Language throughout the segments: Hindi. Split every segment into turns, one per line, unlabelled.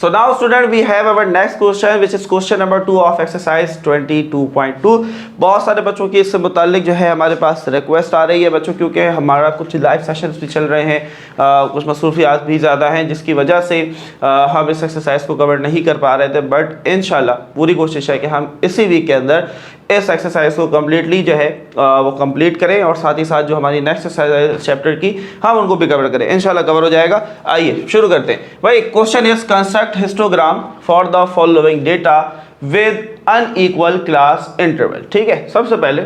So now student we have our next question which is question number 2 of exercise 22.2। बहुत सारे बच्चों की इससे मुताल्लिक जो है हमारे पास रिक्वेस्ट आ रही है बच्चों, क्योंकि हमारा कुछ लाइव सेशंस भी चल रहे हैं, कुछ मसरूफियात भी ज़्यादा हैं, जिसकी वजह से हम इस एक्सरसाइज को कवर नहीं कर पा रहे थे। बट इंशाल्लाह पूरी कोशिश है कि हम इसी वीक के अंदर इस एक्सरसाइज को कम्प्लीटली जो है वो कंप्लीट करें, और साथ ही साथ जो हमारी नेक्स्ट एक्सरसाइज चैप्टर की हम उनको भी कवर करें। इंशाल्लाह कवर हो जाएगा। आइए शुरू करते हैं। भाई question is construct histogram for the following data with unequal class interval. ठीक है, सबसे पहले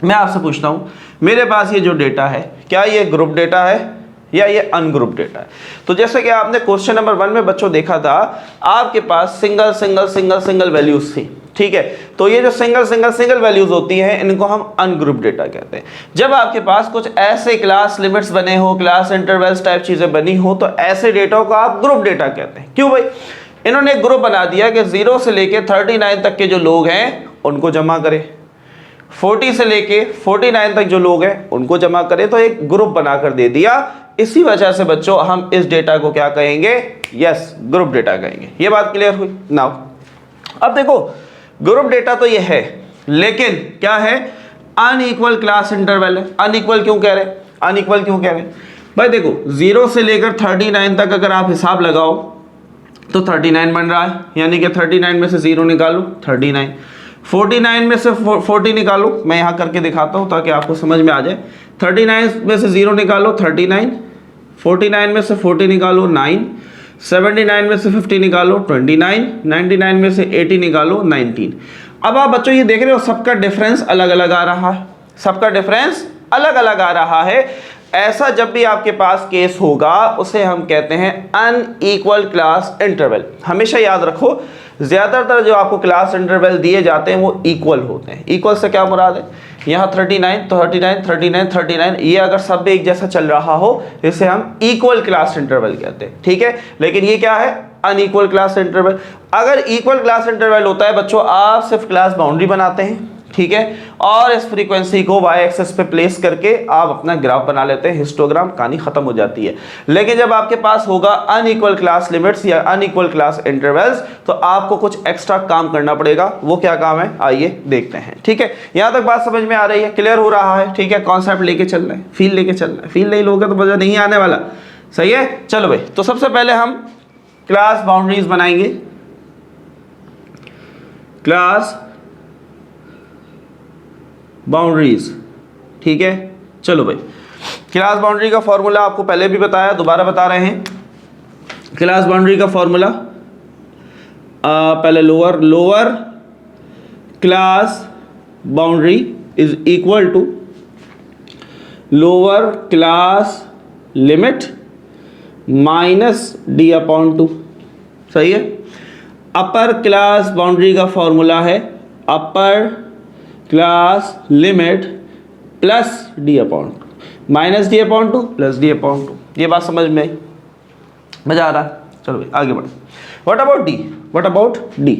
मैं आपसे पूछता हूँ, मेरे पास ये जो डेटा है क्या ये ग्रुप डेटा है या ये अनग्रुप डेटा है? तो जैसे कि आपने क्वेश्चन नंबर 1 में बच्चों देखा था, आपके पास single single single single values थी। ठीक है, तो ये जो सिंगल सिंगल सिंगल वैल्यूज होती हैं इनको हम अनग्रुप डेटा कहते हैं। जब आपके पास कुछ ऐसे क्लास लिमिट्स बने हो, क्लास इंटरवल्स टाइप चीजें बनी हो, तो ऐसे डेटा को आप ग्रुप डेटा कहते हैं। क्यों भाई? इन्होंने एक ग्रुप बना दिया कि 0 से लेके 39 तक के जो लोग हैं उनको जमा करें, 40 से लेके 49 तक जो लोग हैं उनको जमा करें, तो एक ग्रुप बनाकर दे दिया। इसी वजह से बच्चों हम इस डेटा को क्या कहेंगे? यस, ग्रुप डेटा कहेंगे। ये बात क्लियर हुई? नाउ अब देखो, ग्रुप डेटा तो ये है, लेकिन क्या है? अनइक्वल क्लास इंटरवल है। अनइक्वल क्यों कह रहे हैं? अनइक्वल क्यों कह रहे हैं भाई? देखो 0 से लेकर 39 तक अगर आप हिसाब लगाओ तो 39 बन रहा है, यानी कि 39 में से 0 निकालो 39, 49 में से 40 निकालो, मैं यहाँ करके दिखाता हूँ ताकि आपको समझ में आ जाए। 39 में से 0 निकालो 39, 49 में से 40 निकालो 9, 79 में से 50 निकालो 29, 99 में से 80 निकालो 19। अब आप बच्चों ये देख रहे हो सबका डिफरेंस अलग अलग आ रहा है, सबका डिफरेंस अलग अलग आ रहा है। ऐसा जब भी आपके पास केस होगा उसे हम कहते हैं अनइक्वल क्लास इंटरवल। हमेशा याद रखो, ज्यादातर जो आपको क्लास इंटरवल दिए जाते हैं वो इक्वल होते हैं। इक्वल से क्या मुराद है? यहाँ 39 तो 39 39 39, ये अगर सब एक जैसा चल रहा हो इसे हम इक्वल क्लास इंटरवल कहते हैं। ठीक है, लेकिन ये क्या है? Unequal class interval. अगर इक्वल क्लास इंटरवल होता है बच्चों, आप सिर्फ क्लास बाउंड्री बनाते हैं, ठीक है, और इस फ्रीक्वेंसी को वाई एक्सिस पे प्लेस करके आप अपना ग्राफ बना लेते हैं, हिस्टोग्राम, कहानी खत्म हो जाती है। लेकिन जब आपके पास होगा अनइक्वल क्लास लिमिट्स या अनइक्वल क्लास इंटरवल्स, तो आपको कुछ एक्स्ट्रा काम करना पड़ेगा। वो क्या काम है? आइए देखते हैं। ठीक है, यहां तक बात समझ में आ रही है? क्लियर हो रहा है? ठीक है, कॉन्सेप्ट लेके चल रहे हैं, फील लेके चल रहे हैं। फील नहीं लोगे तो मजा नहीं आने वाला। सही है, चलो भाई। तो सबसे पहले हम क्लास बाउंड्रीज बनाएंगे। क्लास बाउंड्रीज, ठीक है, चलो भाई। क्लास बाउंड्री का फॉर्मूला आपको पहले भी बताया, दोबारा बता रहे हैं। क्लास बाउंड्री का फॉर्मूला पहले lower class boundary is equal to lower class limit minus d/2। सही है। अपर क्लास बाउंड्री का फॉर्मूला है upper class limit plus d/2 minus d/2 plus d/2। ये बात समझ में आई? मजा आ रहा है? चलो भाई आगे बढ़े। What about D? What about D?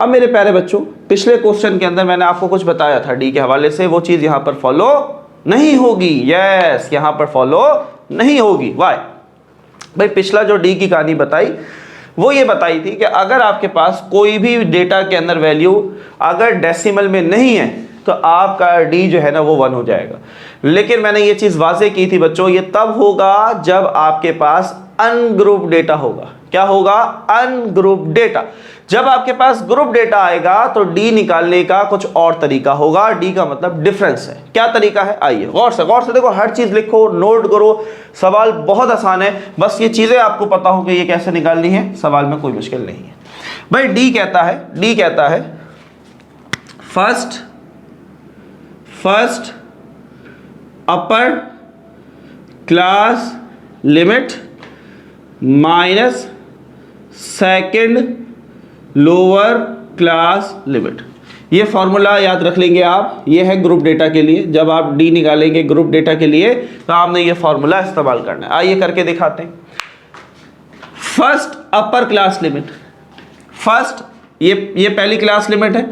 अब मेरे प्यारे बच्चों, पिछले क्वेश्चन के अंदर मैंने आपको कुछ बताया था डी के हवाले से, वो चीज यहां पर फॉलो नहीं होगी। यस, यहां पर फॉलो नहीं होगी। वाई भाई? पिछला जो डी की कहानी बताई वो ये बताई थी कि अगर आपके पास कोई भी डेटा के अंदर वैल्यू अगर डेसिमल में नहीं है तो आपका डी जो है ना वो 1 हो जाएगा। लेकिन मैंने ये चीज वाजे की थी बच्चों, ये तब होगा जब आपके पास अनग्रुप डेटा होगा। क्या होगा? Ungroup data. जब आपके पास ग्रुप डेटा आएगा तो डी निकालने का कुछ और तरीका होगा। डी का मतलब डिफरेंस है। क्या तरीका है? आइए गौर से देखो, हर चीज लिखो, नोट करो। सवाल बहुत आसान है, बस ये चीजें आपको पता हो कि ये कैसे निकालनी है। सवाल में कोई मुश्किल नहीं है भाई। डी कहता है फर्स्ट अपर class limit minus second lower class limit. ये फॉर्मूला याद रख लेंगे आप। ये है ग्रुप डेटा के लिए। जब आप डी निकालेंगे ग्रुप डेटा के लिए तो आपने ये फॉर्मूला इस्तेमाल करना है। आइए करके दिखाते हैं। फर्स्ट अपर क्लास लिमिट, फर्स्ट ये पहली क्लास लिमिट है,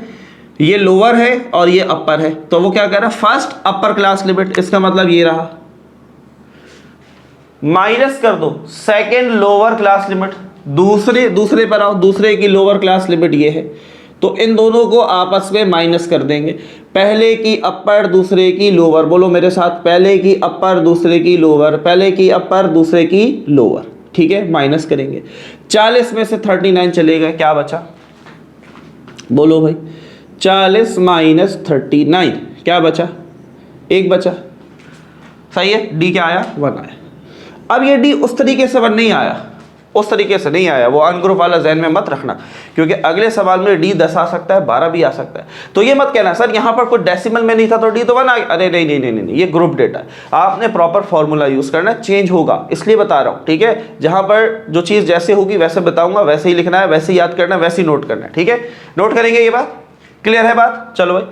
ये लोअर है और ये अपर है, तो वो क्या कह रहा है? फर्स्ट अपर क्लास लिमिट। इसका मतलब ये रहा, माइनस कर दो सेकेंड लोअर क्लास लिमिट। दूसरे पर आओ, दूसरे की लोअर क्लास लिमिट ये है, तो इन दोनों को आपस में माइनस कर देंगे। पहले की अपर दूसरे की लोअर, बोलो मेरे साथ, पहले की अपर दूसरे की लोअर, पहले की अपर दूसरे की लोअर, ठीक है, माइनस करेंगे। 40 में से 39 चलेगा, क्या बचा, बोलो भाई, 40 माइनस 39 क्या बचा, 1 बचा, सही है। डी क्या आया, 1 आया। अब ये डी उस तरीके से 1 नहीं आया, उस तरीके से नहीं आया, वो अनग्रुप वाला जहन में मत रखना, क्योंकि अगले सवाल में डी 10 आ सकता है, 12 भी आ सकता है। तो ये मत कहना सर यहाँ पर कोई डेसिमल में नहीं था तो डी तो 1 आ गया, अरे नहीं नहीं नहीं नहीं, ये ग्रुप डेटा है, आपने प्रॉपर फॉर्मूला यूज करना है, चेंज होगा इसलिए बता रहा हूँ, ठीक है। जहाँ पर जो चीज़ जैसे होगी वैसे बताऊंगा, वैसे ही लिखना है, वैसे ही याद करना है, वैसे ही नोट करना है, ठीक है। नोट करेंगे, ये बात क्लियर है बात, चलो भाई।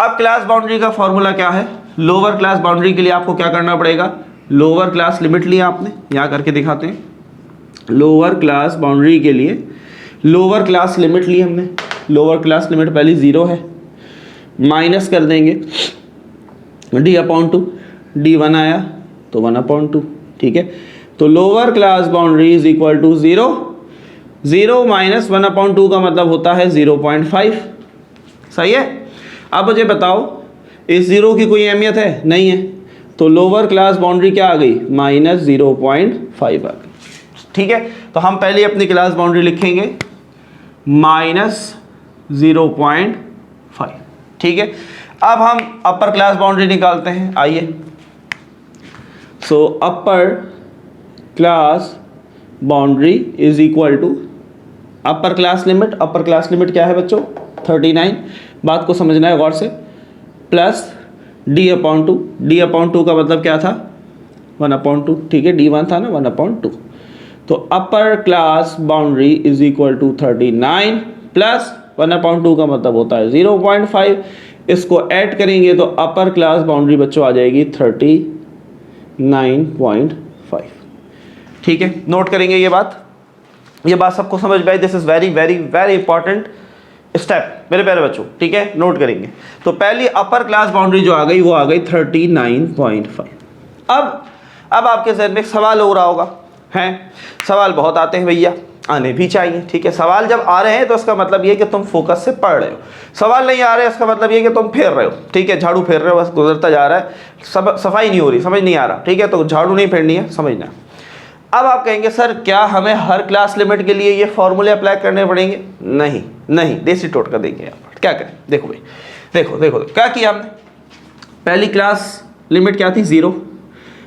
अब क्लास बाउंड्री का फॉर्मूला क्या है, लोअर क्लास बाउंड्री के लिए आपको क्या करना पड़ेगा, लोअर क्लास लिमिट ली आपने, यहाँ करके दिखाते हैं, लोअर क्लास बाउंड्री के लिए लोअर क्लास लिमिट ली हमने, लोअर क्लास लिमिट पहली 0 है, माइनस कर देंगे d/2, d1 आया तो 1/2, ठीक है। तो lower class boundary is equal to 0, 0 minus 1/2 का मतलब होता है 0.5, सही है। अब मुझे बताओ इस 0 की कोई अहमियत है, नहीं है, तो लोअर क्लास बाउंड्री क्या आ गई, माइनस 0.5 आ गई, ठीक है। तो हम पहले अपनी क्लास बाउंड्री लिखेंगे माइनस 0.5, ठीक है। अब हम अपर क्लास बाउंड्री निकालते हैं, आइए। So upper class boundary is equal to upper class limit, upper class limit क्या है बच्चों, 39, बात को समझना है गौर से, प्लस d/2, d/2 का मतलब क्या था, 1/2, ठीक है, d1 था ना, 1/2। तो upper class boundary is equal to 39 plus 1/2 का मतलब होता है 0.5, इसको ऐड करेंगे तो अपर क्लास बाउंड्री बच्चों आ जाएगी 39.5, ठीक है। नोट करेंगे ये बात सबको समझ में आई, this is very very very important step मेरे प्यारे बच्चों, ठीक है, नोट करेंगे। तो पहली अपर क्लास बाउंड्री जो आ गई वो आ गई 39.5। अब आपके जहन में एक सवाल हो रहा होगा, हैं सवाल बहुत आते हैं भैया, आने भी चाहिए, ठीक है। सवाल जब आ रहे हैं तो इसका मतलब ये कि तुम फोकस से पढ़ रहे हो, सवाल नहीं आ रहे इसका मतलब ये कि तुम फेर रहे हो, ठीक है, झाड़ू फेर रहे हो, बस गुजरता जा रहा है, सफाई नहीं हो रही, समझ नहीं आ रहा, ठीक है, तो झाड़ू नहीं फेरनी है, समझना। अब आप कहेंगे सर क्या हमें हर क्लास लिमिट के लिए ये फॉर्मूले अप्लाई करने पड़ेंगे, नहीं नहीं, देसी टोटका देंगे यहाँ पर, क्या करें, देखो भाई, देखो क्या किया हमने, पहली क्लास लिमिट क्या थी, 0,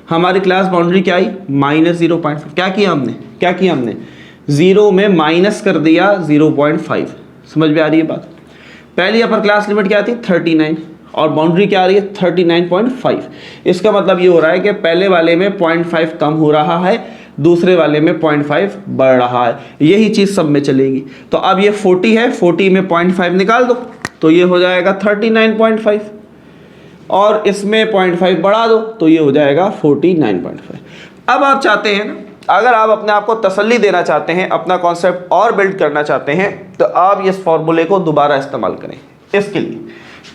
हमारी क्लास बाउंड्री क्या आई, माइनस 0.5, क्या किया हमने 0 में माइनस कर दिया 0.5, समझ में आ रही है बात। पहली अपर क्लास लिमिट क्या थी, 39, और बाउंड्री क्या आ रही है, 39.5। इसका मतलब ये हो रहा है कि पहले वाले में 0.5 कम हो रहा है, दूसरे वाले में 0.5 बढ़ रहा है, यही चीज़ सब में चलेगी। तो अब ये 40 है, 40 में 0.5 निकाल दो तो ये हो जाएगा 39.5, और इसमें 0.5 बढ़ा दो तो ये हो जाएगा 49.5। अब आप चाहते हैं ना, अगर आप अपने आप को तसल्ली देना चाहते हैं, अपना कॉन्सेप्ट और बिल्ड करना चाहते हैं, तो आप इस फॉर्मूले को दोबारा इस्तेमाल करें।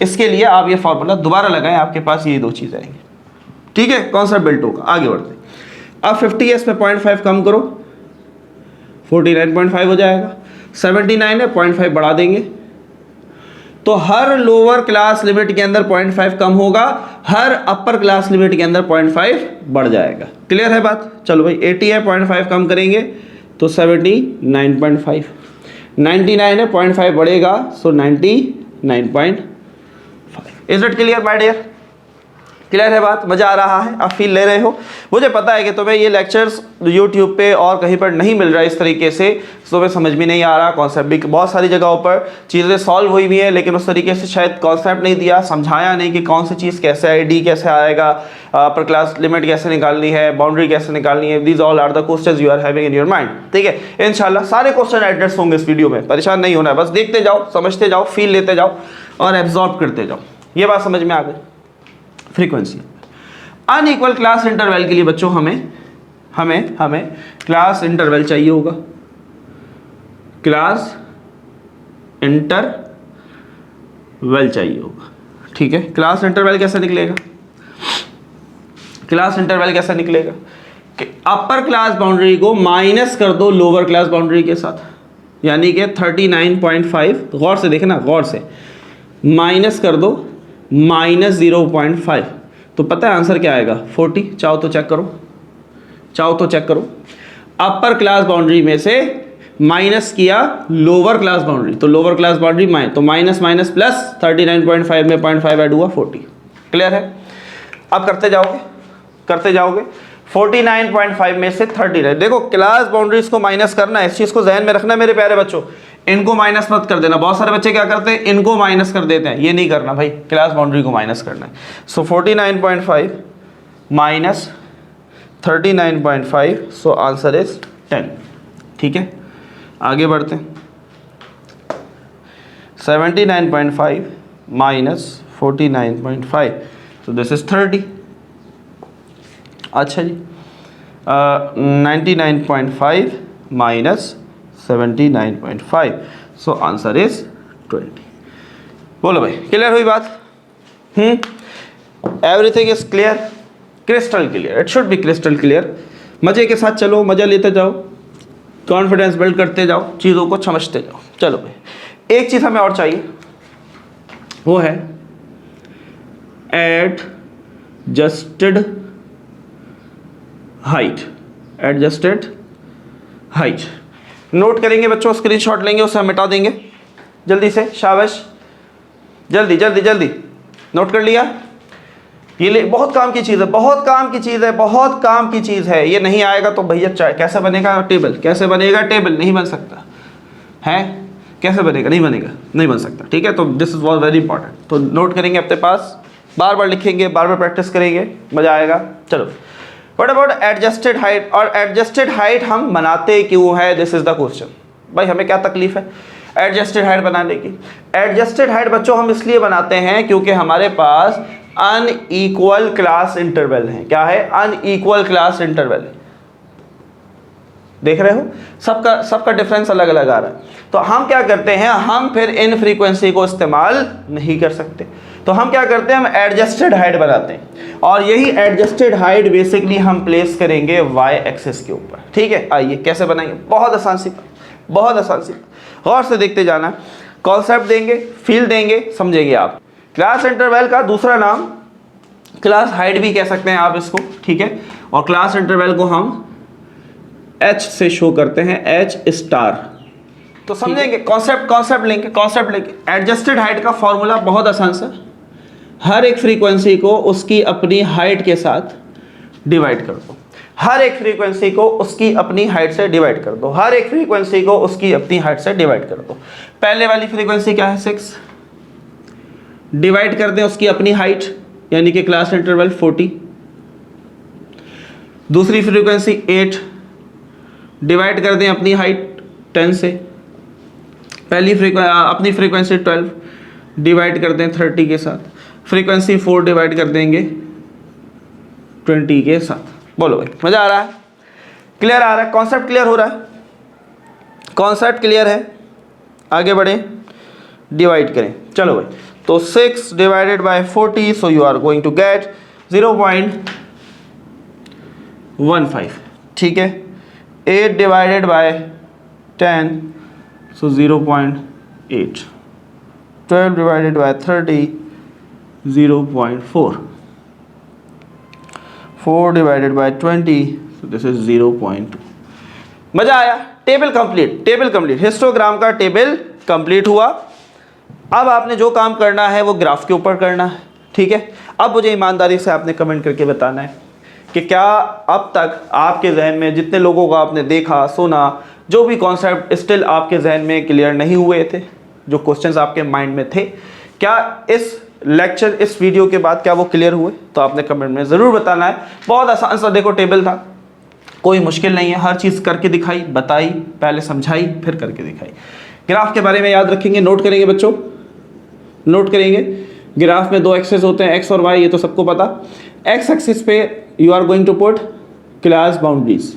इसके लिए आप ये फॉर्मूला दोबारा लगाएं, आपके पास ये 2 चीज़ आएंगी, ठीक है, कॉन्सेप्ट बिल्ड होगा। आगे बढ़ते हैं, अब 50s में 0.5 कम करो, 49.5 हो जाएगा, 79 है 0.5 बढ़ा देंगे, तो हर लोअर क्लास लिमिट के अंदर 0.5 कम होगा, हर अपर क्लास लिमिट के अंदर 0.5 बढ़ जाएगा। क्लियर है बात, चलो भाई 80 है 0.5 कम करेंगे तो 79.5, 99 है 0.5 बढ़ेगा so 99.5। Is it clear my dear, clear है बात, मज़ा आ रहा है, आप फील ले रहे हो। मुझे पता है कि तुम्हें ये लेक्चर्स यूट्यूब पे और कहीं पर नहीं मिल रहा है इस तरीके से, तुम्हें समझ में नहीं आ रहा, कॉन्सेप्ट भी बहुत सारी जगहों पर चीज़ें सॉल्व हुई भी हैं, लेकिन उस तरीके से शायद कॉन्सेप्ट नहीं दिया, समझाया नहीं कि कौन सी चीज़ कैसे है, डी कैसे आएगा, अपर क्लास लिमिट कैसे निकालनी है, बाउंड्री कैसे निकालनी है, these all are the questions you are having in your mind, ठीक है। इंशाल्लाह सारे क्वेश्चन एड्रेस होंगे इस वीडियो में, परेशान नहीं होना है, बस देखते जाओ, समझते जाओ, फील लेते जाओ और एब्जॉर्ब करते जाओ। ये बात समझ में आ गई। फ्रीक्वेंसी अनइक्वल क्लास इंटरवल के लिए बच्चों हमें क्लास इंटरवल चाहिए होगा, क्लास इंटरवल चाहिए होगा, ठीक है। क्लास इंटरवल कैसे निकलेगा, कि अपर क्लास बाउंड्री को माइनस कर दो लोअर क्लास बाउंड्री के साथ, यानी कि 39.5, गौर से देखना, गौर से, माइनस कर दो माइनस 0.5, तो पता है आंसर क्या आएगा? 40। चाहो तो चेक करो, चाहो तो चेक करो। अपर क्लास बाउंड्री में से माइनस किया लोअर क्लास बाउंड्री, तो लोअर क्लास बाउंड्री तो माइनस माइनस प्लस 39.5 में 0.5 ऐड हुआ 40। क्लियर है? अब करते जाओगे, करते जाओगे। 49.5 में से 39, देखो क्लास बाउंड्रीज को माइनस करना है, इस चीज को ध्यान में रखना मेरे प्यारे बच्चों। इनको माइनस मत कर देना, बहुत सारे बच्चे क्या करते हैं, इनको माइनस कर देते हैं, ये नहीं करना भाई, क्लास बाउंड्री को माइनस करना है। सो 49.5 माइनस 39.5, सो आंसर इज 10। ठीक है, आगे बढ़ते हैं। 79.5 माइनस 49.5, तो दिस इज 30। अच्छा जी, 99.5 माइनस 79.5, सो आंसर इज 20। बोलो भाई, क्लियर हुई बात? Everything is clear, crystal clear, it should be crystal clear. मजे के साथ चलो, मजा लेते जाओ, कॉन्फिडेंस बिल्ड करते जाओ, चीज़ों को समझते जाओ। चलो भाई, एक चीज़ हमें और चाहिए, वो है adjusted height. Adjusted height note करेंगे बच्चों, स्क्रीनशॉट लेंगे, उसे हम मिटा देंगे जल्दी से, शाबाश, जल्दी जल्दी जल्दी। नोट कर लिया? ये ले, बहुत काम की चीज़ है, बहुत काम की चीज़ है, बहुत काम की चीज़ है। ये नहीं आएगा तो भैया कैसे बनेगा टेबल? कैसे बनेगा टेबल? नहीं बन सकता है। कैसे बनेगा? नहीं बनेगा, नहीं बन सकता। ठीक है, तो this is was very important. तो नोट करेंगे अपने पास, बार बार लिखेंगे, बार बार प्रैक्टिस करेंगे, मजा आएगा। चलो, व्हाट अबाउट एडजस्टेड हाइट? और एडजस्टेड हाइट हम बनाते क्यों है? This is the question. भाई हमें क्या तकलीफ है एडजस्टेड हाइट बनाने की? एडजस्टेड हाइट बच्चों हम इसलिए बनाते हैं क्योंकि हमारे पास अनइक्वल क्लास इंटरवल है। क्या है? Unequal class interval. देख रहे हो, सबका डिफरेंस अलग अलग आ रहा है। तो हम क्या करते हैं, हम फिर इन फ्रीक्वेंसी को इस्तेमाल नहीं कर सकते, तो हम क्या करते हैं, हम एडजस्टेड हाइट बनाते हैं। और यही एडजस्टेड हाइट बेसिकली हम प्लेस करेंगे वाई एक्सिस के ऊपर। ठीक है, आइए कैसे बनाएंगे? बहुत आसान सी, बहुत आसान सी, गौर से देखते जाना। कॉन्सेप्ट देंगे, फील देंगे, समझेंगे आप। क्लास इंटरवल का दूसरा नाम क्लास हाइट भी कह सकते हैं आप इसको। ठीक है, और क्लास इंटरवल को हम H से शो करते हैं, H स्टार। तो समझेंगे, कॉन्सेप्ट लेंगे। एडजस्टेड हाइट का फॉर्मूला बहुत आसान सा, हर एक फ्रीक्वेंसी को उसकी अपनी हाइट के साथ डिवाइड कर दो। हर एक फ्रीक्वेंसी को उसकी अपनी हाइट से डिवाइड कर दो। हर एक फ्रीक्वेंसी को उसकी अपनी हाइट से डिवाइड कर दो। पहले वाली फ्रीक्वेंसी क्या है? 6, डिवाइड कर दें उसकी अपनी हाइट, यानी कि क्लास इंटरवल 40। दूसरी फ्रीक्वेंसी 8, डिवाइड कर दें अपनी हाइट 10 से। पहली अपनी फ्रीक्वेंसी 12, डिवाइड कर दें 30 के साथ। फ्रीक्वेंसी 4 डिवाइड कर देंगे 20 के साथ। बोलो भाई, मजा आ रहा है? क्लियर आ रहा है? कॉन्सेप्ट क्लियर हो रहा है? कॉन्सेप्ट क्लियर है? आगे बढ़ें, डिवाइड करें। चलो भाई, तो 6 divided by 40, so you are going to get 0.15। ठीक है, 8 divided by 10, so 0.8। 12 divided by 30, 0.4। 4 divided by 20, so this is 0.2। मजा आया? टेबल कंप्लीट, हिस्टोग्राम का टेबल कंप्लीट हुआ। अब आपने जो काम करना है वो ग्राफ के ऊपर करना है। ठीक है, अब मुझे ईमानदारी से आपने कमेंट करके बताना है कि क्या अब तक आपके जहन में, जितने लोगों को आपने देखा सुना, जो भी कॉन्सेप्ट स्टिल आपके जहन में क्लियर नहीं हुए थे, जो क्वेश्चंस आपके माइंड में थे, क्या इस लेक्चर, इस वीडियो के बाद क्या वो क्लियर हुए? तो आपने कमेंट में ज़रूर बताना है। बहुत आसान सा देखो टेबल था, कोई मुश्किल नहीं है, हर चीज़ करके दिखाई, बताई, पहले समझाई, फिर करके दिखाई। ग्राफ के बारे में याद रखेंगे, नोट करेंगे बच्चों, नोट करेंगे। ग्राफ में 2 एक्सेस होते हैं, एक्स और वाई, ये तो सबको पता। एक्स एक्सिस पे you are going to put class boundaries,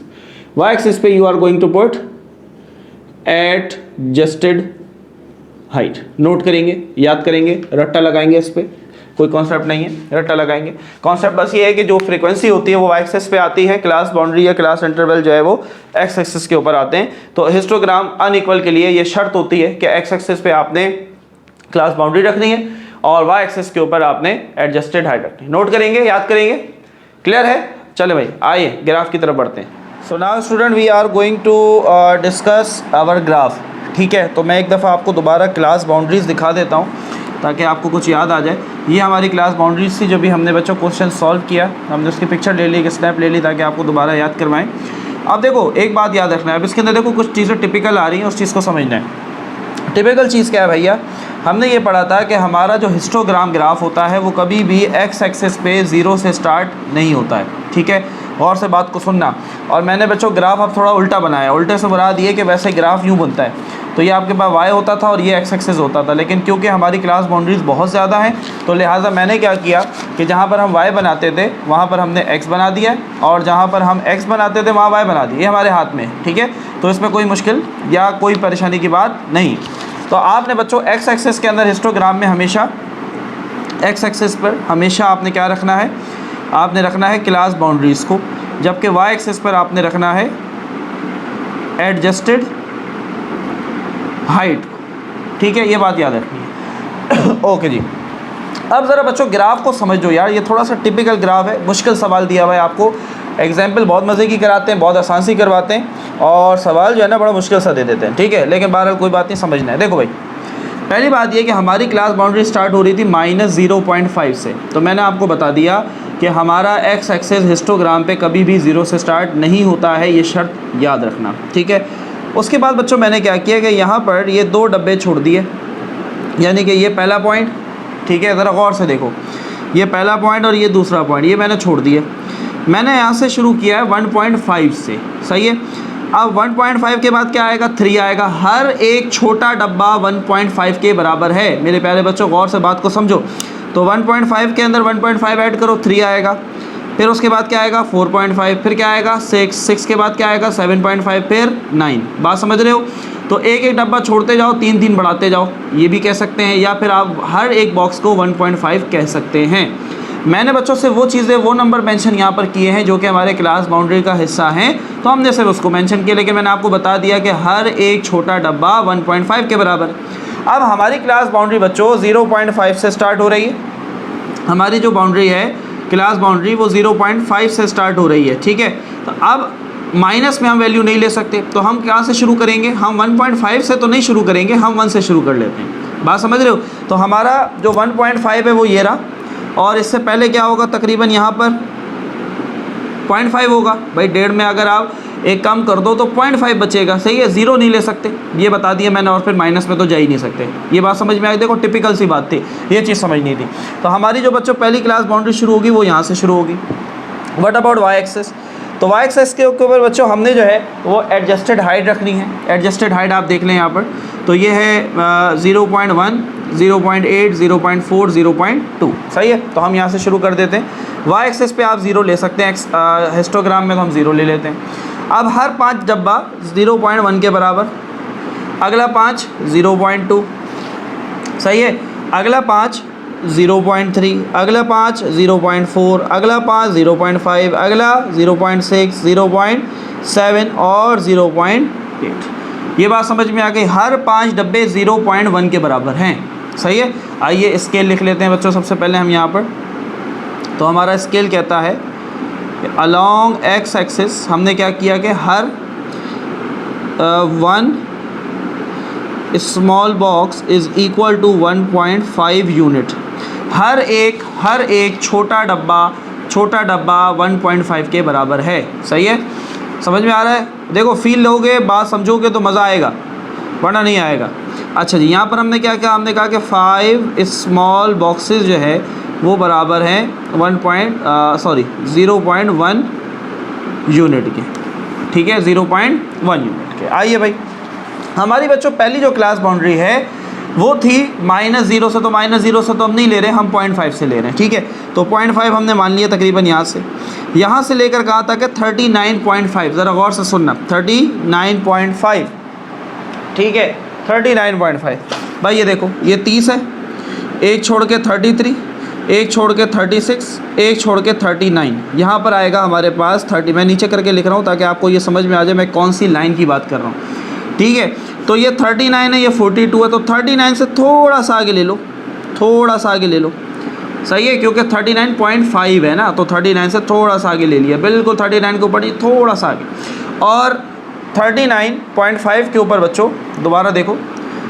Y axis पे you are going to put adjusted height. Note करेंगे, याद करेंगे, रट्टा लगाएंगे इस पे, कोई कॉन्सेप्ट नहीं है, रट्टा लगाएंगे। कॉन्सेप्ट बस ये है कि जो फ्रीक्वेंसी होती है वो वाई एक्सिस पे आती है, क्लास बाउंड्री या क्लास इंटरवल जो है वो एक्स एक्सिस के ऊपर आते हैं। तो हिस्टोग्राम अनइक्वल के लिए ये शर्त होती है कि एक्स एक्सिस पे आपने क्लास बाउंड्री रखनी है और वाई एक्सिस के ऊपर आपने एडजस्टेड हाइट रखनी है। नोट करेंगे, याद करेंगे, क्लियर है? चले भाई आइए ग्राफ की तरफ बढ़ते हैं। So now student we are going to discuss our graph. ठीक है, तो मैं एक दफ़ा आपको दोबारा क्लास बाउंड्रीज़ दिखा देता हूँ ताकि आपको कुछ याद आ जाए। ये हमारी क्लास बाउंड्रीज थी जो भी हमने बच्चों क्वेश्चन सॉल्व किया, हमने उसकी पिक्चर ले ली, स्नैप ले ली ताकि आपको दोबारा याद करवाएं। अब देखो एक बात याद रखना है, अब इसके अंदर देखो कुछ चीज़ें टिपिकल आ रही हैं, उस चीज़ को समझना है। टिपिकल चीज़ क्या है भैया? हमने ये पढ़ा था कि हमारा जो हिस्टोग्राम ग्राफ होता है वो कभी भी एक्स एक्सिस पे 0 से स्टार्ट नहीं होता है। ठीक है, गौर से बात को सुनना। और मैंने बच्चों ग्राफ अब थोड़ा उल्टा बनाया, उल्टे से बना दिए कि वैसे ग्राफ यूँ बनता है, तो ये आपके पास वाई होता था और ये एक्स एक्सिस होता था। लेकिन क्योंकि हमारी क्लास बाउंड्रीज बहुत ज़्यादा हैं तो लिहाजा मैंने क्या किया कि जहाँ पर हम वाई बनाते थे वहाँ पर हमने एक्स बना दिया और जहाँ पर हम एक्स बनाते थे वहाँ वाई बना दिया। ये हमारे हाथ में, ठीक है, तो इसमें कोई मुश्किल या कोई परेशानी की बात नहीं। तो आपने बच्चों एक्स एक्सिस के अंदर हिस्टोग्राम में हमेशा एक्स एक्सिस पर हमेशा आपने क्या रखना है? आपने रखना है क्लास बाउंड्रीज़ को, जबकि वाई एक्सिस पर आपने रखना है एडजस्टेड हाइट। ठीक है, ये बात याद रखनी है। ओके जी, अब ज़रा बच्चों ग्राफ को समझो यार, ये थोड़ा सा टिपिकल ग्राफ है, मुश्किल सवाल दिया हुआ है आपको। एग्जाम्पल बहुत मज़े की कराते हैं, बहुत आसान सी करवाते हैं और सवाल जो है ना बड़ा मुश्किल सा दे देते हैं। ठीक है, लेकिन बहरहाल कोई बात नहीं, समझना है। देखो भाई, पहली बात ये कि हमारी क्लास बाउंड्री स्टार्ट हो रही थी -0.5 से, तो मैंने आपको बता दिया कि हमारा एक्स एक्सिस हिस्टोग्राम पे कभी भी 0 से स्टार्ट नहीं होता है, ये शर्त याद रखना। ठीक है, उसके बाद बच्चों मैंने क्या किया कि यहाँ पर ये 2 डब्बे छोड़ दिए, यानी कि ये पहला पॉइंट, ठीक है, ज़रा गौर से देखो, ये पहला पॉइंट और ये दूसरा पॉइंट ये मैंने छोड़ दिए। मैंने यहाँ से शुरू किया है 1.5 से, सही है। अब 1.5 के बाद क्या आएगा? 3 आएगा। हर एक छोटा डब्बा 1.5 के बराबर है मेरे प्यारे बच्चों, गौर से बात को समझो। तो 1.5 के अंदर 1.5 ऐड करो, 3 आएगा। फिर उसके बाद क्या आएगा? 4.5, फिर क्या आएगा? 6 के बाद क्या आएगा? 7.5, फिर 9। बात समझ रहे हो? तो एक एक डब्बा छोड़ते जाओ, 3 बढ़ाते जाओ, ये भी कह सकते हैं, या फिर आप हर एक बॉक्स को 1.5 कह सकते हैं। मैंने बच्चों से वो चीज़ें, वो नंबर मेंशन यहाँ पर किए हैं जो कि हमारे क्लास बाउंड्री का हिस्सा हैं, तो हमने सिर्फ उसको मेंशन किया, लेकिन मैंने आपको बता दिया कि हर एक छोटा डब्बा 1.5 के बराबर। अब हमारी क्लास बाउंड्री बच्चों 0.5 से स्टार्ट हो रही है। हमारी जो बाउंड्री है क्लास बाउंड्री वो 0.5 से स्टार्ट हो रही है। ठीक है, तो अब माइनस में हम वैल्यू नहीं ले सकते, तो हम क्या से शुरू करेंगे? हम 1.5 से तो नहीं शुरू करेंगे, हम 1 से शुरू कर लेते हैं। बात समझ रहे हो? तो हमारा जो 1.5 है वो ये रहा, और इससे पहले क्या होगा? तकरीबन यहाँ पर 0.5 होगा। भाई 1.5 में अगर आप एक कम कर दो तो 0.5 बचेगा, सही है, 0 नहीं ले सकते, ये बता दिया मैंने, और फिर माइनस में तो जा ही नहीं सकते। ये बात समझ में आई? देखो टिपिकल सी बात थी, ये चीज़ समझनी थी। तो हमारी जो बच्चों पहली क्लास बाउंड्री शुरू होगी वो यहाँ से शुरू होगी। What about y axis? तो वाई एक्सेस के ऊपर बच्चों हमने जो है वो एडजस्टेड हाइट रखनी है। एडजस्टेड हाइट आप देख लें यहाँ पर, तो ये है 0.1, 0.8, 0.4, 0.2, सही है। तो हम यहाँ से शुरू कर देते हैं। वाई एक्सेस पे आप 0 ले सकते हैं, हिस्टोग्राम में तो हम 0 ले लेते हैं। अब हर 5 डब्बा 0.1 के बराबर, अगला 5 0.2, सही है, अगला 5 0.3, अगला 5 0.4, अगला 5 0.5, अगला 0.6, 0.7 और 0.8। ये बात समझ में आ गई? हर 5 डब्बे 0.1 के बराबर हैं, सही है। आइए स्केल लिख लेते हैं बच्चों सबसे पहले हम यहाँ पर। तो हमारा स्केल कहता है अलॉन्ग एक्स एक्सिस हमने क्या किया कि हर 1 small box is equal to 1.5 unit. हर एक छोटा डब्बा 1.5 के बराबर है, सही है। समझ में आ रहा है? देखो फील लोगे, बात समझोगे तो मज़ा आएगा, वरना नहीं आएगा। अच्छा जी, यहाँ पर हमने क्या कहा? हमने कहा कि 5 स्मॉल बॉक्सेस जो है वो बराबर हैं 0.1 यूनिट के, ठीक है, 0.1 यूनिट के। आइए भाई, हमारी बच्चों पहली जो क्लास बाउंड्री है वो थी -0 से, तो -0 से तो हम नहीं ले रहे, हम 0.5 से ले रहे हैं, ठीक है। तो 0.5 हमने मान लिया तकरीबन यहाँ से लेकर कहा था कि 39.5, ज़रा गौर से सुनना, 39.5, ठीक है, 39.5। भाई ये देखो, ये 30 है, एक छोड़ के 33, एक छोड़ के 36, एक छोड़ के 39, यहाँ पर आएगा हमारे पास 30। मैं नीचे करके लिख रहा हूँ ताकि आपको ये समझ में आ जाए मैं कौन सी लाइन की बात कर रहा हूँ, ठीक है। तो ये 39 है, ये 42 है, तो 39 से थोड़ा सा आगे ले लो, थोड़ा सा आगे ले लो, सही है, क्योंकि 39.5 है ना, तो 39 से थोड़ा सा आगे ले लिया, बिल्कुल 39 के ऊपर नहीं, थोड़ा सा आगे। और 39.5 के ऊपर बच्चों दोबारा देखो,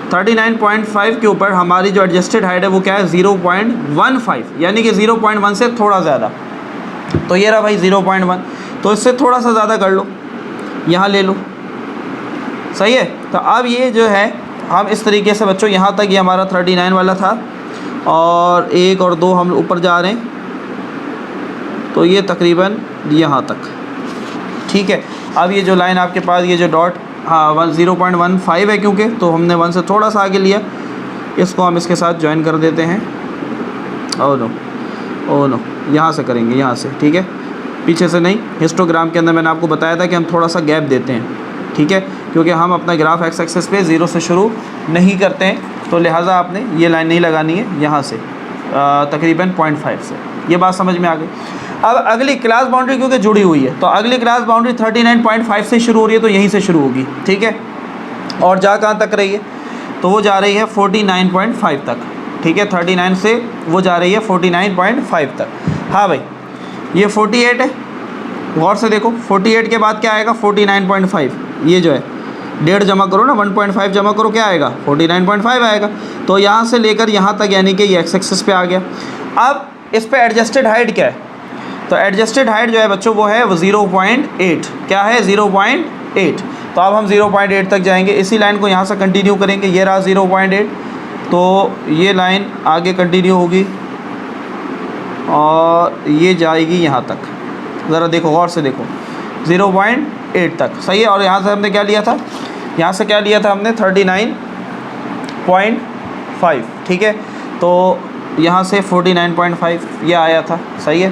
39.5 के ऊपर हमारी जो एडजस्टेड हाइट है वो क्या है 0.15, यानी कि 0.1 से थोड़ा ज़्यादा। तो ये रहा भाई 0.1, तो इससे थोड़ा सा ज़्यादा कर लो, यहाँ ले लो, सही है। तो अब ये जो है हम इस तरीके से बच्चों यहाँ तक, ये हमारा 39 वाला था और 1 और 2 हम ऊपर जा रहे हैं, तो ये तकरीबन यहाँ तक, ठीक है। अब ये जो लाइन आपके पास, ये जो डॉट, हाँ 0.15 है क्योंकि, तो हमने 1 से थोड़ा सा आगे लिया, इसको हम इसके साथ ज्वाइन कर देते हैं। ओ नो, यहाँ से करेंगे, यहाँ से, ठीक है, पीछे से नहीं। हिस्टोग्राम के अंदर मैंने आपको बताया था कि हम थोड़ा सा गैप देते हैं, ठीक है, क्योंकि हम अपना ग्राफ एक्स एक्सिस पे 0 से शुरू नहीं करते हैं, तो लिहाजा आपने ये लाइन नहीं लगानी है यहाँ से तकरीबन 0.5 से। ये बात समझ में आ गई। अब अगली क्लास बाउंड्री क्योंकि जुड़ी हुई है, तो अगली क्लास बाउंड्री 39.5 से शुरू हो रही है, तो यहीं से शुरू होगी, ठीक है। और जा कहाँ तक रही है, तो वो जा रही है 49.5 तक, ठीक है। 39 से वो जा रही है 49.5 तक। हाँ भाई, ये 48 है, गौर से देखो, 48 के बाद क्या आएगा 49.5, ये जो है 1.5 जमा करो ना, 1.5 जमा करो, क्या आएगा 49.5 आएगा। तो यहाँ से लेकर यहाँ तक, यानी कि ये एक्स एक्सिस पे आ गया। अब इस पे एडजस्टेड हाइट क्या है, तो एडजस्टेड हाइट जो है बच्चों वो है 0.8, क्या है 0.8। तो अब हम 0.8 तक जाएंगे, इसी लाइन को यहाँ से कंटिन्यू करेंगे, ये रहा 0.8, तो ये लाइन आगे कंटिन्यू होगी और ये जाएगी यहाँ तक, ज़रा देखो गौर से देखो 0.8 तक, सही है। और यहाँ से हमने क्या लिया था, यहाँ से क्या लिया था हमने 39.5, ठीक है। तो यहाँ से 49.5 ये आया था, सही है,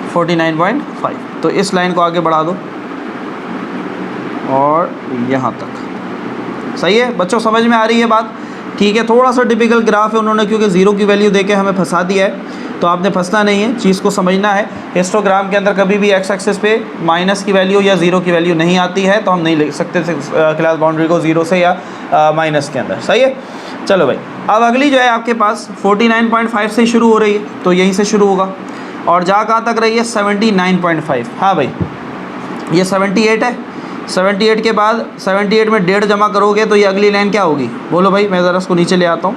49.5। तो इस लाइन को आगे बढ़ा दो और यहाँ तक, सही है बच्चों, समझ में आ रही है बात, ठीक है। थोड़ा सा टिपिकल ग्राफ है, उन्होंने क्योंकि 0 की वैल्यू देके हमें फंसा दिया है, तो आपने फंसना नहीं है, चीज़ को समझना है। हिस्टोग्राम के अंदर कभी भी एक्स एक्सिस पे माइनस की वैल्यू या 0 की वैल्यू नहीं आती है, तो हम नहीं लिख सकते क्लास बाउंड्री को 0 से या माइनस के अंदर, सही है। चलो भाई, अब अगली जो है आपके पास 49.5 से शुरू हो रही है, तो यहीं से शुरू होगा और जा कहाँ तक रही है 79.5। हाँ भाई, ये 78 है, 78 के बाद 78 में 1.5 जमा करोगे तो ये अगली लाइन क्या होगी, बोलो भाई, मैं ज़रा इसको नीचे ले आता हूँ,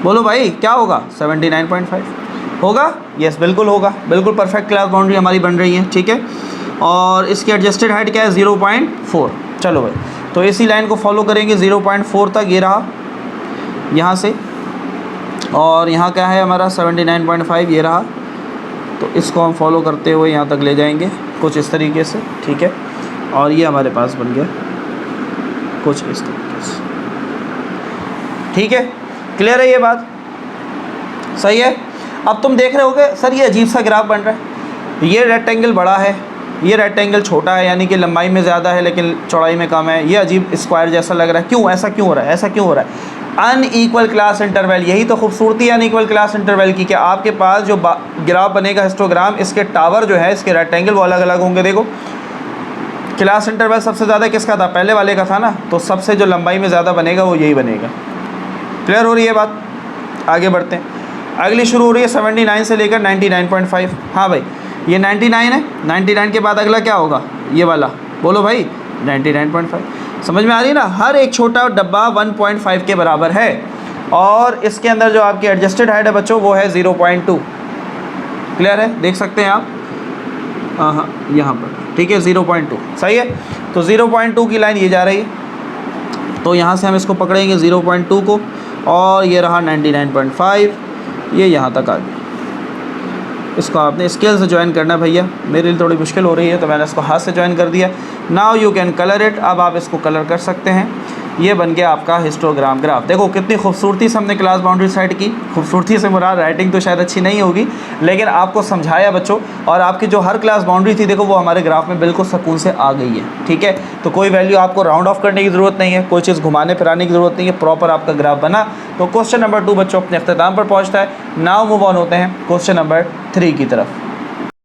बोलो भाई क्या होगा 79.5 होगा, यस बिल्कुल होगा, बिल्कुल परफेक्ट क्लास बाउंड्री हमारी बन रही है, ठीक है। और इसकी एडजस्टेड हाइट क्या है 0.4। चलो भाई, तो इसी लाइन को फॉलो करेंगे 0.4 तक, ये रहा यहाँ से, और यहाँ क्या है हमारा 79.5, ये रहा, तो इसको हम फॉलो करते हुए यहाँ तक ले जाएंगे कुछ इस तरीके से, ठीक है। और ये हमारे पास बन गया कुछ इस तरीके से, ठीक है, क्लियर है ये बात, सही है। अब तुम देख रहे होगे सर ये अजीब सा ग्राफ बन रहा है, ये रेक्टेंगल बड़ा है, ये रेक्टेंगल छोटा है, यानी कि लंबाई में ज़्यादा है लेकिन चौड़ाई में कम है, ये अजीब स्क्वायर जैसा लग रहा है, क्यों ऐसा क्यों हो रहा है, ऐसा क्यों हो रहा है, अनइक्वल क्लास इंटरवल। यही तो खूबसूरती है अनइक्वल क्लास इंटरवल की, कि आपके पास जो ग्राफ बनेगा हिस्टोग्राम, इसके टावर जो है, इसके रेक्टेंगल वो अलग अलग होंगे। देखो क्लास इंटरवल सबसे ज़्यादा किसका था, पहले वाले का था ना, तो सबसे जो लंबाई में ज़्यादा बनेगा वो यही बनेगा। क्लियर हो रही है बात, आगे बढ़ते हैं। अगली शुरू हो रही है 79 से लेकर 99.5। हाँ भाई, ये 99 है, 99 के बाद अगला क्या होगा, ये वाला, बोलो भाई 99.5। समझ में आ रही है ना, हर एक छोटा डब्बा 1.5 के बराबर है, और इसके अंदर जो आपकी एडजस्टेड हाइट है बच्चों वो है 0.2। क्लियर है, देख सकते हैं आप, हाँ यहाँ पर, ठीक है 0.2, सही है। तो 0.2 की लाइन ये जा रही है, तो यहाँ से हम इसको पकड़ेंगे 0.2 को, और ये रहा 99.5, ये यहाँ तक आ गया। इसको आपने स्केल से ज्वाइन करना है भैया, मेरे लिए थोड़ी मुश्किल हो रही है तो मैंने इसको हाथ से ज्वाइन कर दिया। Now you can colour it, अब आप इसको कलर कर सकते हैं। ये बन गया आपका हिस्टोग्राम ग्राफ। देखो कितनी खूबसूरती से हमने क्लास बाउंड्री सेट की। खूबसूरती से मुराद राइटिंग तो शायद अच्छी नहीं होगी, लेकिन आपको समझाया बच्चों, और आपकी जो हर क्लास बाउंड्री थी देखो वो हमारे ग्राफ में बिल्कुल सुकून से आ गई है। ठीक है, तो कोई वैल्यू आपको राउंड ऑफ करने की ज़रूरत नहीं है, कोई चीज़ घुमाने फिराने की ज़रूरत नहीं है, प्रॉपर आपका ग्राफ बना। तो क्वेश्चन नंबर 2 बच्चों अपने अख्ताम पर पहुँचता है। नाउ मूव ऑन होते हैं क्वेश्चन नंबर 3 की तरफ।